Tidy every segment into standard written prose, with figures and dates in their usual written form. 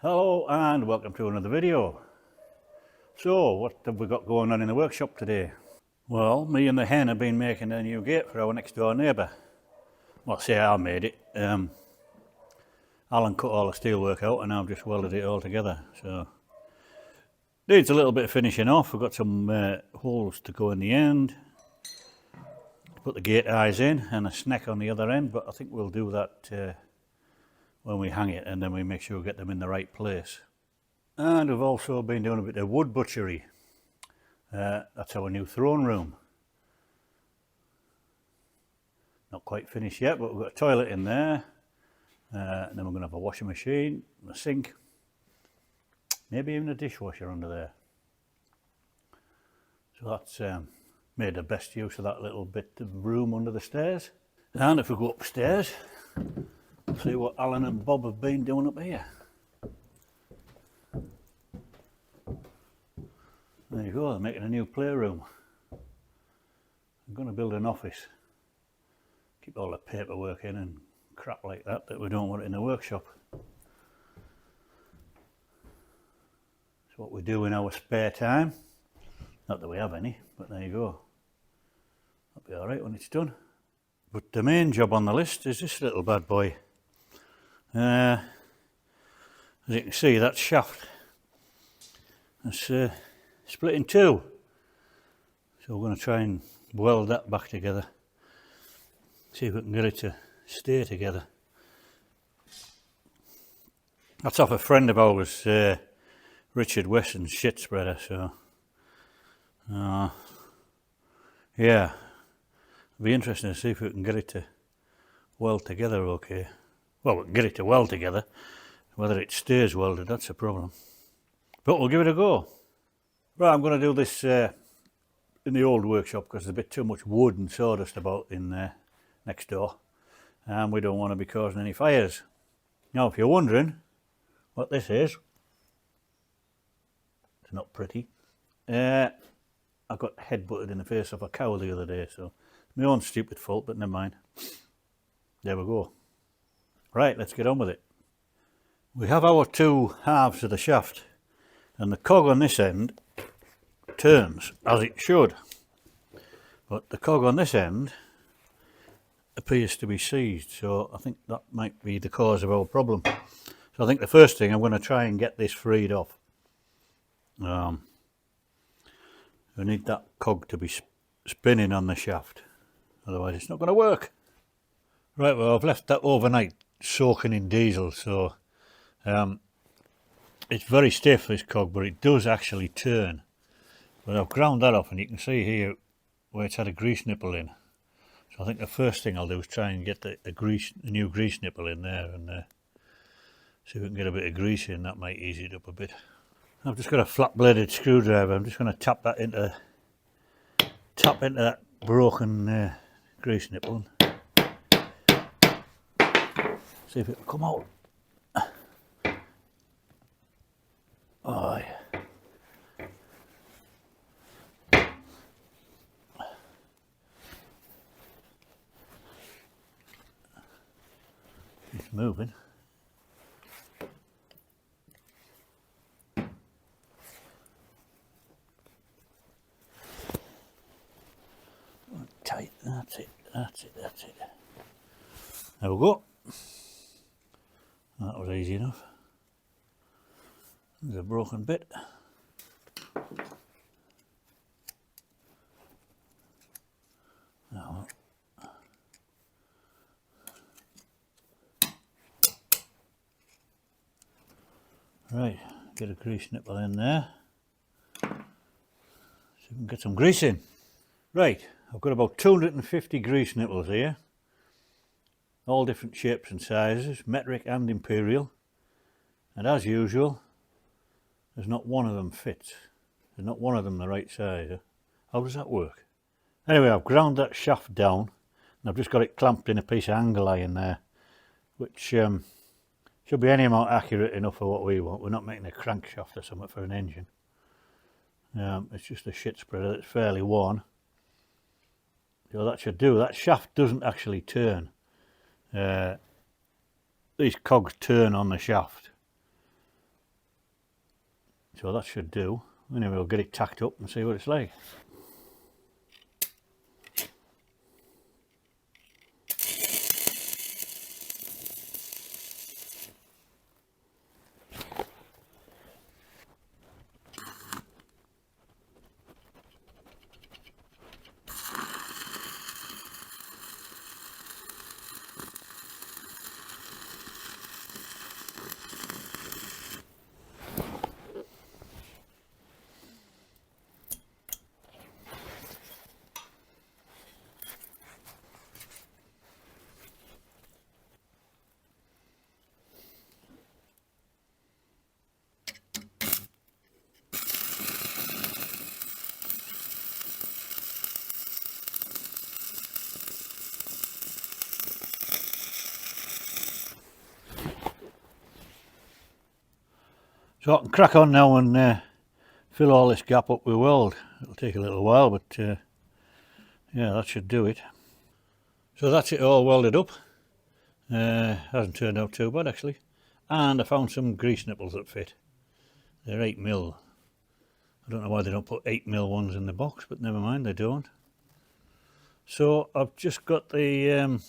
Hello and welcome to another video. So what have we got going on in the workshop today? Well, me and the hen have been making a new gate for our next door neighbour. Well, say I made it. Alan cut all the steelwork out and I've just welded it all together. So needs a little bit of finishing off. We've got some holes to go in the end, to put the gate eyes in, and a snack on the other end, but I think we'll do that when we hang it, and then we make sure we get them in the right place. And we've also been doing a bit of wood butchery. That's our new throne room. Not quite finished yet, but we've got a toilet in there, and then we're going to have a washing machine, a sink, maybe even a dishwasher under there. So that's made the best use of that little bit of room under the stairs. And if we go upstairs, see what Alan and Bob have been doing up here. There you go, they're making a new playroom. I'm going to build an office. Keep all the paperwork in and crap like that we don't want in the workshop. It's what we do in our spare time. Not that we have any, but there you go. That'll be alright when it's done. But the main job on the list is this little bad boy. As you can see, that shaft is split in two, so we're going to try and weld that back together, see if we can get it to stay together. That's off a friend of ours, Richard Wesson's shit spreader, so yeah, it'll be interesting to see if we can get it to weld together okay. Well, we can get it to weld together. Whether it stays welded, that's a problem. But we'll give it a go. Right, I'm going to do this in the old workshop because there's a bit too much wood and sawdust about in there next door. And we don't want to be causing any fires. Now, if you're wondering what this is, it's not pretty. I got headbutted in the face off a cow the other day, so it's my own stupid fault, but never mind. There we go. Right, let's get on with it. We have our two halves of the shaft, and the cog on this end turns as it should, but the cog on this end appears to be seized, so I think that might be the cause of our problem. So I think the first thing, I'm going to try and get this freed off. We need that cog to be spinning on the shaft, otherwise it's not going to work. Right, well, I've left that overnight soaking in diesel, so it's very stiff, this cog, but it does actually turn. But I've ground that off, and you can see here where it's had a grease nipple in. So I think the first thing I'll do is try and get the new grease nipple in there, and see if we can get a bit of grease in. That might ease it up a bit. I've just got a flat bladed screwdriver. I'm just going to tap into that broken grease nipple. See if it will come out. Oh yeah. It's moving. Tight, that's it. There we go. That was easy enough. There's a broken bit. Now, right, get a grease nipple in there. See if we can get some grease in. Right, I've got about 250 grease nipples here. All different shapes and sizes, metric and imperial. And as usual, there's not one of them fits. There's not one of them the right size. How does that work? Anyway, I've ground that shaft down, and I've just got it clamped in a piece of angle iron there, which should be any amount accurate enough for what we want. We're not making a crankshaft or something for an engine. It's just a shit spreader that's fairly worn. So that should do. That shaft doesn't actually turn. These cogs turn on the shaft. so that should do. Anyway, we'll get it tacked up and see what it's like. So I can crack on now and fill all this gap up with weld. It'll take a little while, but yeah, that should do it. So that's it all welded up. Hasn't turned out too bad actually. And I found some grease nipples that fit. They're 8mm. I don't know why they don't put 8mm ones in the box, but never mind, they don't. So I've just got the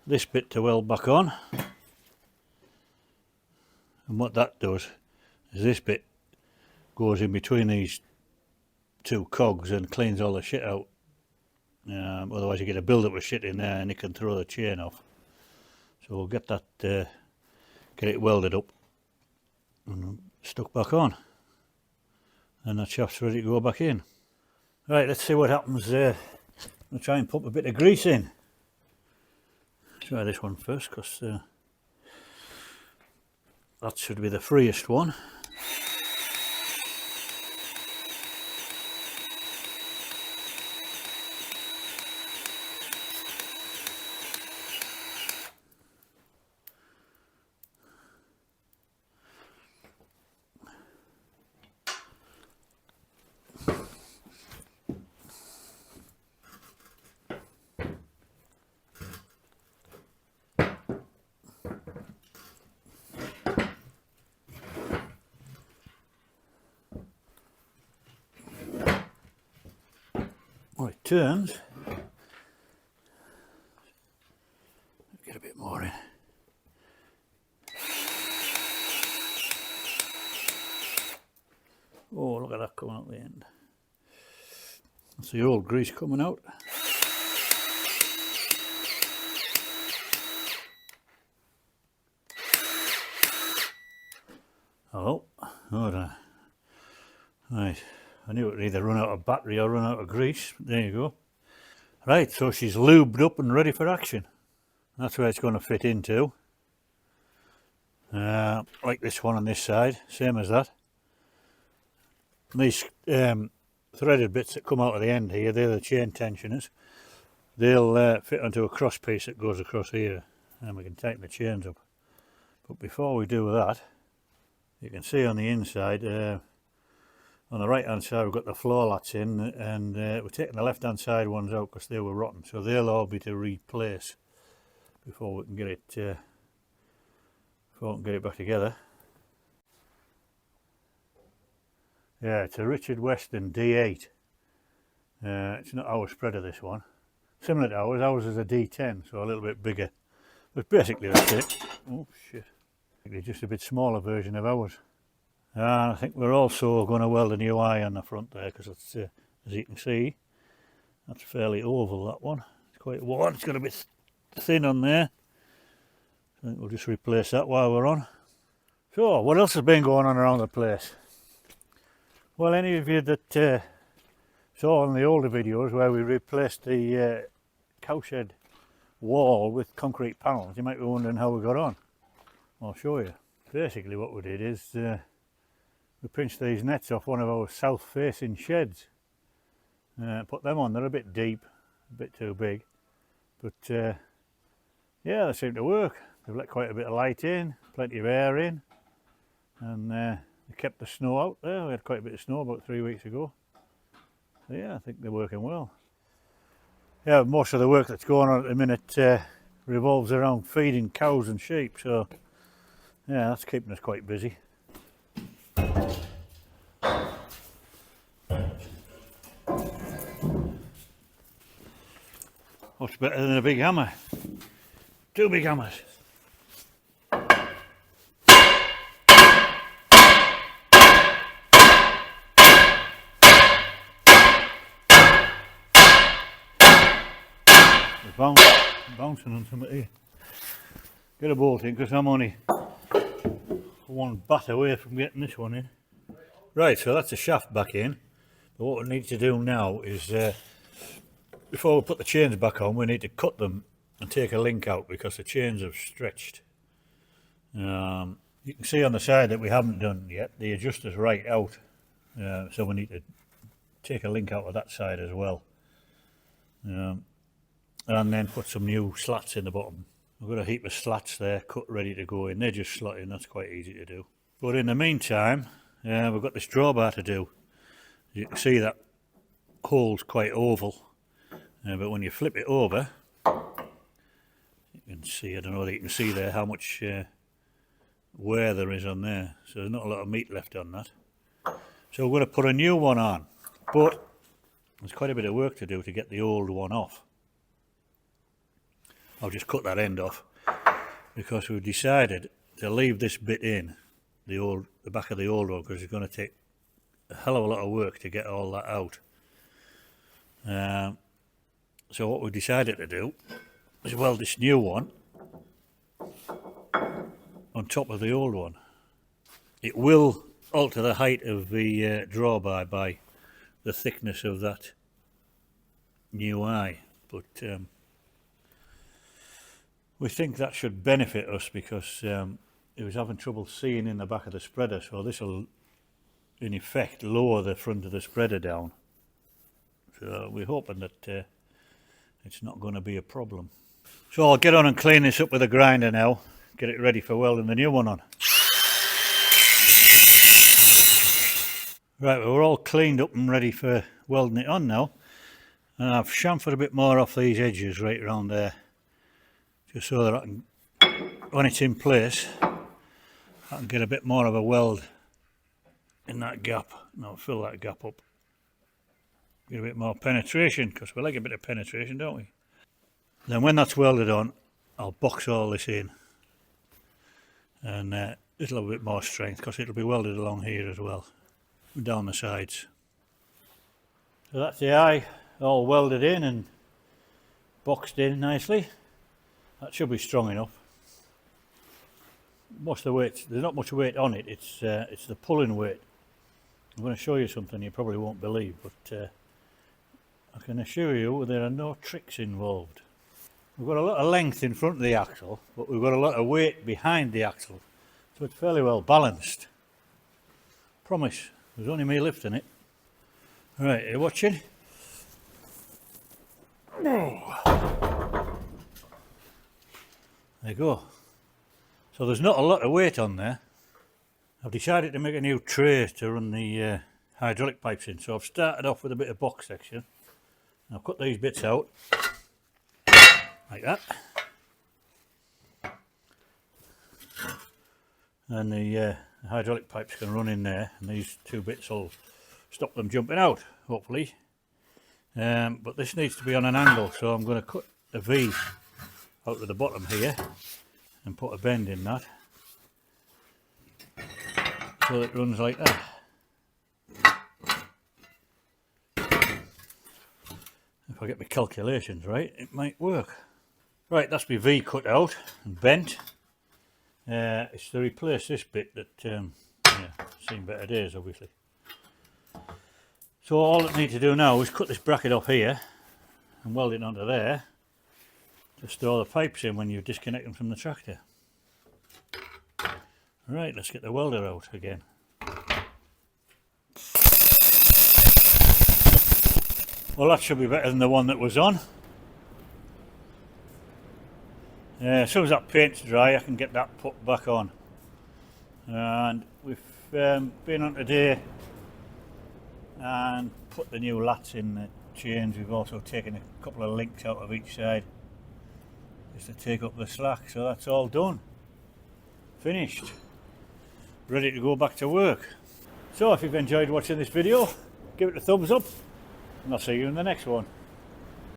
this bit to weld back on. And what that does is this bit goes in between these two cogs and cleans all the shit out. Otherwise you get a build-up of shit in there and it can throw the chain off. So we'll get that, get it welded up and stuck back on. And that shaft's ready to go back in. Right, let's see what happens. I'll try and pump a bit of grease in. Try this one first because that should be the freest one. Well, it turns. Get a bit more in. Oh, look at that coming out the end. That's the old grease coming out. Oh, hold on. Right, I knew it would either run out of battery or run out of grease. There you go. Right, so she's lubed up and ready for action. That's where it's going to fit into. Like this one on this side, same as that. And these threaded bits that come out of the end here, they're the chain tensioners. They'll fit onto a cross piece that goes across here, and we can tighten the chains up. But before we do that, you can see on the inside, on the right hand side we've got the floor lats in, and we're taking the left hand side ones out because they were rotten, so they'll all be to replace before we can get it back together. Yeah, it's a Richard Weston D8. It's not our spreader, this one. Similar to ours is a D10, so a little bit bigger. But basically that's it. Oh shit. Just a bit smaller version of ours. And I think we're also going to weld a new eye on the front there, because it's, as you can see, that's fairly oval, that one. It's quite worn, it's got a bit thin on there. I think we'll just replace that while we're on. So, what else has been going on around the place? Well, any of you that saw on the older videos where we replaced the cowshed wall with concrete panels, you might be wondering how we got on. I'll show you. Basically what we did is we pinched these nets off one of our south facing sheds. Put them on. They're a bit deep, a bit too big, but yeah, they seem to work. They've let quite a bit of light in, plenty of air in, and they kept the snow out there. We had quite a bit of snow about 3 weeks ago. So yeah, I think they're working well. Yeah, most of the work that's going on at the minute revolves around feeding cows and sheep, so yeah, that's keeping us quite busy. That's better than a big hammer. 2 big hammers. Bouncing on something here. Get a bolt in because I'm only one bat away from getting this one in. Right, so that's the shaft back in. But what we need to do now is, before we put the chains back on, we need to cut them and take a link out because the chains have stretched. You can see on the side that we haven't done yet, the adjuster's right out. So we need to take a link out of that side as well. And then put some new slats in the bottom. I've got a heap of slats there cut ready to go in. They're just slotting, that's quite easy to do. But in the meantime, we've got this drawbar to do. You can see that hole's quite oval, but when you flip it over, you can see, I don't know whether you can see there how much wear there is on there. So there's not a lot of meat left on that. So we're going to put a new one on, but there's quite a bit of work to do to get the old one off. I'll just cut that end off because we've decided to leave this bit in, the back of the old one, because it's going to take a hell of a lot of work to get all that out. So what we decided to do is weld this new one on top of the old one. It will alter the height of the drawbar by the thickness of that new eye, but we think that should benefit us because it was having trouble seeing in the back of the spreader, so this will in effect lower the front of the spreader down. So we're hoping that it's not going to be a problem. So I'll get on and clean this up with a grinder now, get it ready for welding the new one on. Right, well, we're all cleaned up and ready for welding it on now, and I've chamfered a bit more off these edges right around there, just so that I can, when it's in place, I can get a bit more of a weld in that gap, and I'll fill that gap up. Get a bit more penetration, because we like a bit of penetration, don't we? Then when that's welded on, I'll box all this in, and it'll have a bit more strength, because it'll be welded along here as well, down the sides. So that's the eye all welded in and boxed in nicely. That should be strong enough. Most of the weight, there's not much weight on it, it's the pulling weight. I'm going to show you something you probably won't believe, but I can assure you there are no tricks involved. We've got a lot of length in front of the axle, but we've got a lot of weight behind the axle, so it's fairly well balanced. Promise, there's only me lifting it. Right, are you watching? Oh. There you go. So there's not a lot of weight on there. I've decided to make a new tray to run the hydraulic pipes in, so I've started off with a bit of box section. I've cut these bits out like that, and the hydraulic pipes can run in there, and these two bits will stop them jumping out, hopefully. But this needs to be on an angle, so I'm going to cut a V out of the bottom here and put a bend in that, so it runs like that. If I get my calculations right, it might work. Right, that's my V cut out and bent. It's to replace this bit that, yeah, seen better days obviously. So all I need to do now is cut this bracket off here and weld it onto there to store the pipes in when you disconnect them from the tractor. Right, let's get the welder out again. Well, that should be better than the one that was on. As soon as that paint's dry, I can get that put back on. And we've been on today and put the new lats in the chains. We've also taken a couple of links out of each side just to take up the slack. So that's all done. Finished. Ready to go back to work. So if you've enjoyed watching this video, give it a thumbs up, and I'll see you in the next one.